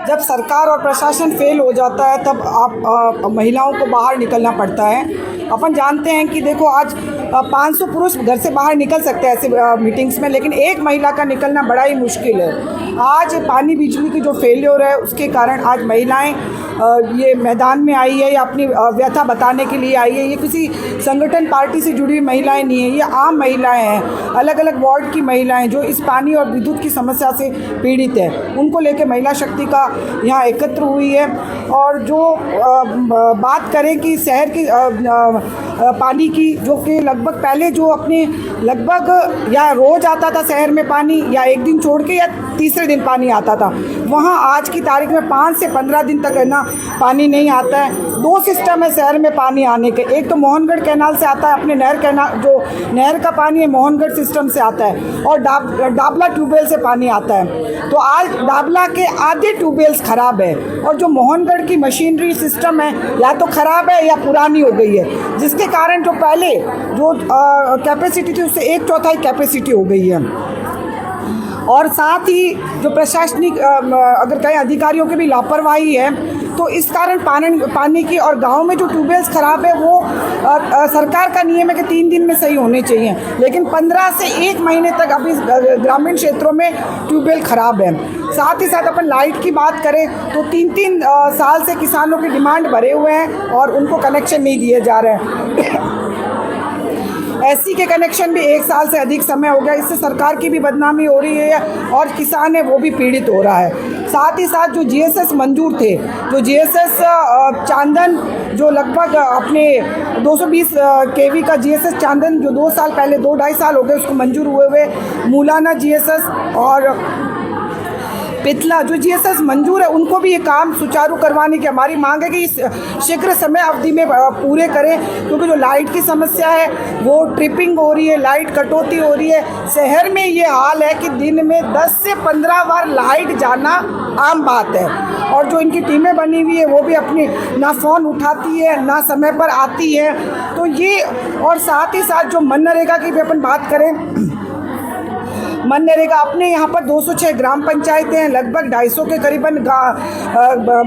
जब सरकार और प्रशासन फेल हो जाता है तब आप महिलाओं को बाहर निकलना पड़ता है। अपन जानते हैं कि देखो आज 500 पुरुष घर से बाहर निकल सकते हैं ऐसे मीटिंग्स में, लेकिन एक महिला का निकलना बड़ा ही मुश्किल है। आज पानी बिजली की जो फेलियर है उसके कारण आज महिलाएं ये मैदान में आई है या अपनी व्यथा बताने के लिए आई है। ये किसी संगठन पार्टी से जुड़ी हुई महिलाएं नहीं है, ये आम महिलाएं हैं, अलग अलग वार्ड की महिलाएं जो इस पानी और विद्युत की समस्या से पीड़ित है। उनको लेकर महिला शक्ति का यहाँ एकत्र हुई है। और जो बात करें कि शहर की पानी की, जो कि लगभग पहले जो अपने लगभग या रोज़ आता था शहर में पानी, या एक दिन छोड़ के या तीसरे दिन पानी आता था, वहाँ आज की तारीख में 5 से 15 दिन तक है ना पानी नहीं आता है। 2 सिस्टम है शहर में पानी आने के, एक तो मोहनगढ़ कैनाल से आता है, अपने नहर कैनाल जो नहर का पानी है मोहनगढ़ सिस्टम से आता है, और डाबला ट्यूबवेल से पानी आता है। तो आज डाबला के आधे ट्यूबवेल्स ख़राब है, और जो मोहनगढ़ की मशीनरी सिस्टम है या तो ख़राब है या पुरानी हो गई है, जिसके कारण जो पहले जो कैपेसिटी थी उससे 1/4 कैपेसिटी हो गई है। और साथ ही जो प्रशासनिक अगर कहीं अधिकारियों की भी लापरवाही है, तो इस कारण पानी की, और गांव में जो ट्यूबवेल्स ख़राब है वो सरकार का नियम है कि 3 दिन में सही होने चाहिए, लेकिन 15 से 1 महीने तक अभी ग्रामीण क्षेत्रों में ट्यूबवेल ख़राब है। साथ ही साथ अपन लाइट की बात करें तो 3-3 साल से किसानों की डिमांड भरे हुए हैं और उनको कनेक्शन नहीं दिए जा रहे हैं। एससी के कनेक्शन भी 1 साल से अधिक समय हो गया। इससे सरकार की भी बदनामी हो रही है और किसान है वो भी पीड़ित हो रहा है। साथ ही साथ जो जीएसएस मंजूर थे, जो जीएसएस चांदन जो लगभग अपने 220 केवी का जीएसएस चांदन जो 2 साल पहले 2-2.5 साल हो गए उसको मंजूर हुए मूलाना जीएसएस और पिथला जो जीएसएस मंजूर है, उनको भी ये काम सुचारू करवाने की हमारी मांग है कि इस शीघ्र समय अवधि में पूरे करें, क्योंकि जो लाइट की समस्या है वो ट्रिपिंग हो रही है, लाइट कटौती हो रही है। शहर में ये हाल है कि दिन में 10 से 15 बार लाइट जाना आम बात है, और जो इनकी टीमें बनी हुई है वो भी अपनी ना फ़ोन उठाती है ना समय पर आती है। तो ये, और साथ ही साथ जो मनरेगा की भी अपन बात करें, मनरेगा अपने यहाँ पर 206 ग्राम पंचायतें हैं, लगभग 250 के करीबन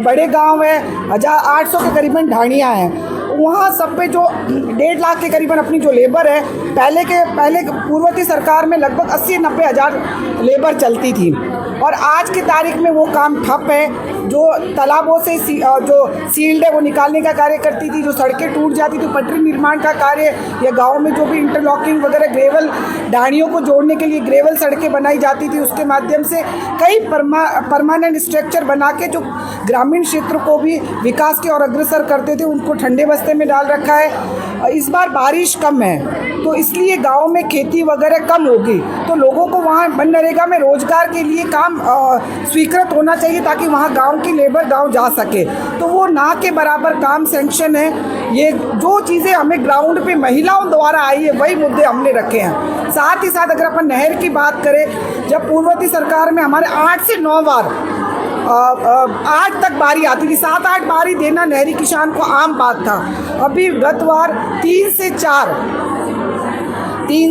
बड़े गांव हैं, 800 के करीबन ढाणियाँ हैं। वहाँ सब पे जो 1.5 लाख के करीबन अपनी जो लेबर है, पहले पूर्ववर्ती सरकार में लगभग 80-90 हज़ार लेबर चलती थी, और आज की तारीख में वो काम ठप है। जो तालाबों से जो सील्ड है वो निकालने का कार्य करती थी, जो सड़कें टूट जाती थी पटरी निर्माण का कार्य, या गांव में जो भी इंटरलॉकिंग वगैरह ग्रेवल ढाणियों को जोड़ने के लिए ग्रेवल सड़कें बनाई जाती थी, उसके माध्यम से कई परमानेंट स्ट्रक्चर बना के जो ग्रामीण क्षेत्र को भी विकास की ओर अग्रसर करते थे, उनको ठंडे बस्ते में डाल रखा है। इस बार बारिश कम है तो इसलिए गाँव में खेती वगैरह कम होगी, तो लोगों को वहाँ मनरेगा में रोजगार के लिए काम स्वीकृत होना चाहिए ताकि वहाँ गाँव की लेबर गांव जा सके। तो वो ना के बराबर काम सैंक्शन है। ये जो चीज़ें हमें ग्राउंड पे महिलाओं द्वारा आई है वही मुद्दे हमने रखे हैं। साथ ही साथ अगर अपन नहर की बात करें, जब पूर्ववर्ती सरकार में हमारे 8 से 9 बार 8 तक बारी आती थी, 7-8 बारी देना नहरी किसान को आम बात था। अभी गत बार 3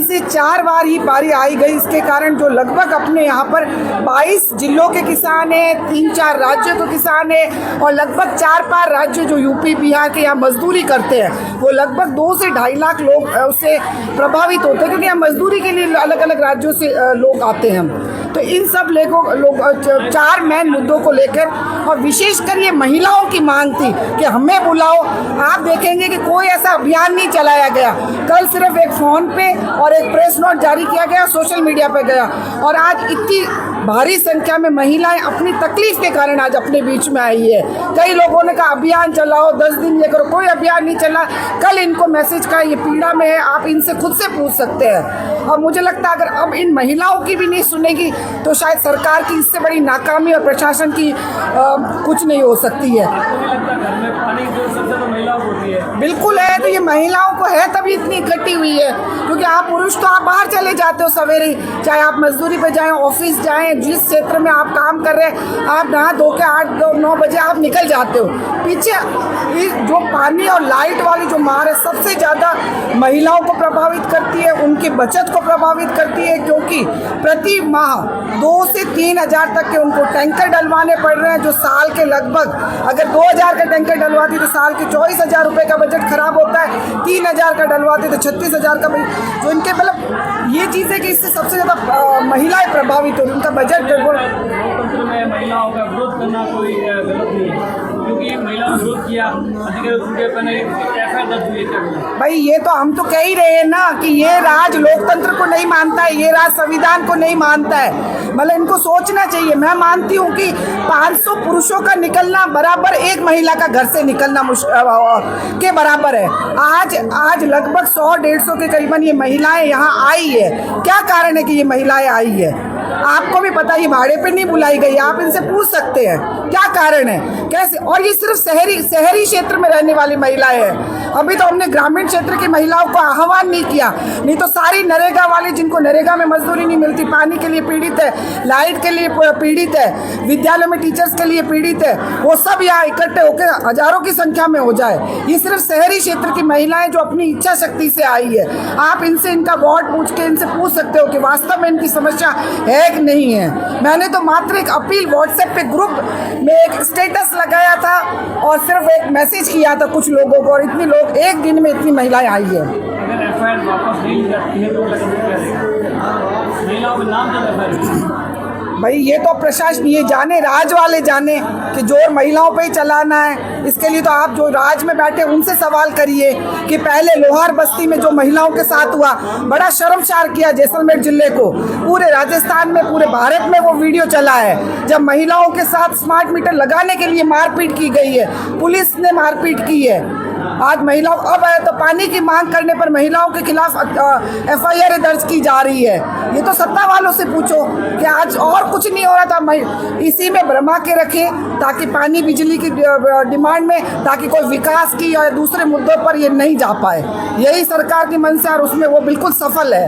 से 4 बार ही बारी आई गई। इसके कारण जो लगभग अपने यहाँ पर 22 जिलों के किसान हैं, 3-4 राज्यों के किसान हैं, और लगभग 4-5 राज्य जो यूपी बिहार के यहाँ मजदूरी करते हैं, वो लगभग 2 से 2.5 लाख लोग उससे प्रभावित होते हैं, क्योंकि यहाँ मजदूरी के लिए अलग अलग राज्यों से लोग आते हैं। तो इन सब लोग 4 मेन मुद्दों को लेकर, और विशेषकर ये महिलाओं की मांग थी कि हमें बुलाओ। आप देखेंगे कि कोई ऐसा अभियान नहीं चलाया गया। कल सिर्फ एक फ़ोन पे और एक प्रेस नोट जारी किया गया, सोशल मीडिया पे गया, और आज इतनी भारी संख्या में महिलाएं अपनी तकलीफ के कारण आज अपने बीच में आई है। कई लोगों ने कहा अभियान चलाओ, 10 दिन ये करो, कोई अभियान नहीं चला। कल इनको मैसेज का ये पीड़ा में है, आप इनसे खुद से पूछ सकते हैं। और मुझे लगता है अगर अब इन महिलाओं की भी नहीं सुनेगी तो शायद सरकार की इससे बड़ी नाकामी और प्रशासन की कुछ नहीं हो सकती है। बिल्कुल है, तो ये महिलाओं को है तभी इतनी इकट्ठी हुई है, क्योंकि आप पुरुष तो आप बाहर चले जाते हो सवेरे ही, चाहे आप मजदूरी पे जाएं, ऑफिस जाएं, जिस क्षेत्र में आप काम कर रहे हैं आप नहा धो के 8-9 बजे आप निकल जाते हो। पीछे जो पानी और लाइट वाली जो मार है सबसे ज़्यादा महिलाओं को प्रभावित करती है, उनकी बचत को प्रभावित करती है, क्योंकि प्रति माह 2 से 3 हज़ार तक के उनको टैंकर डलवाने पड़ रहे हैं, जो साल के लगभग अगर 2,000 का टैंकर डलवाती तो साल के 24,000 रुपये का बजट खराब होता है, 3,000 का डलवाते तो 36,000 का। जो इनके मतलब ये चीज़ है कि इससे सबसे ज़्यादा महिलाएं प्रभावित हो रही, उनका बजट लोकतंत्र में महिलाओं का विरोध करना कोई गलत नहीं है, क्योंकि महिलाओं ने विरोध किया, भाई ये तो हम तो कह ही रहे हैं ना कि ये राज लोकतंत्र को नहीं मानता है, ये राज संविधान को नहीं मानता है। मतलब इनको सोचना चाहिए। मैं मानती हूँ कि 500 पुरुषों का निकलना बराबर एक महिला का घर से निकलना के बराबर है। आज लगभग 100-150 के करीबन ये महिलाएं यहाँ आई है। क्या कारण है कि ये महिलाएं आई है? आपको भी पता, ये भाड़े पे नहीं बुलाई गई, आप इनसे पूछ सकते हैं क्या कारण है, कैसे। और ये सिर्फ शहरी क्षेत्र में रहने वाली महिलाएं हैं। अभी तो हमने ग्रामीण क्षेत्र की महिलाओं को आह्वान नहीं किया, नहीं तो सारी नरेगा वाली, जिनको नरेगा में मजदूरी नहीं मिलती, पानी के लिए पीड़ित है, लाइट के लिए पीड़ित है, विद्यालय में टीचर्स के लिए पीड़ित है, वो सब यहाँ इकट्ठे होकर हजारों की संख्या में हो जाए। ये सिर्फ शहरी क्षेत्र की महिलाएं जो अपनी इच्छा शक्ति से आई है। आप इनसे इनका वार्ड पूछ के इनसे पूछ सकते हो कि वास्तव में इनकी समस्या है कि नहीं है। मैंने तो मात्र एक अपील व्हाट्सएप पे ग्रुप में एक स्टेटस लगाया था और सिर्फ एक मैसेज किया था कुछ लोगों को, और इतने लोग एक दिन में इतनी महिलाएं आई है। अगर एफआईआर वापस नहीं जाती है तो महिलाओं के नाम तो भाई ये तो प्रशासन ये जाने, राज वाले जाने कि जोर महिलाओं पे ही चलाना है। इसके लिए तो आप जो राज में बैठे उनसे सवाल करिए कि पहले लोहार बस्ती में जो महिलाओं के साथ हुआ, बड़ा शर्मसार किया जैसलमेर जिले को, पूरे राजस्थान में, पूरे भारत में वो वीडियो चला है, जब महिलाओं के साथ स्मार्ट मीटर लगाने के लिए मारपीट की गई है, पुलिस ने मारपीट की है। आज महिलाओं अब आए तो पानी की मांग करने पर महिलाओं के खिलाफ एफआईआर दर्ज की जा रही है। ये तो सत्ता वालों से पूछो कि आज और कुछ नहीं हो रहा था, इसी में भरमा के रखें ताकि पानी बिजली की डिमांड में, ताकि कोई विकास की या दूसरे मुद्दों पर ये नहीं जा पाए। यही सरकार की मंशा और उसमें वो बिल्कुल सफल है।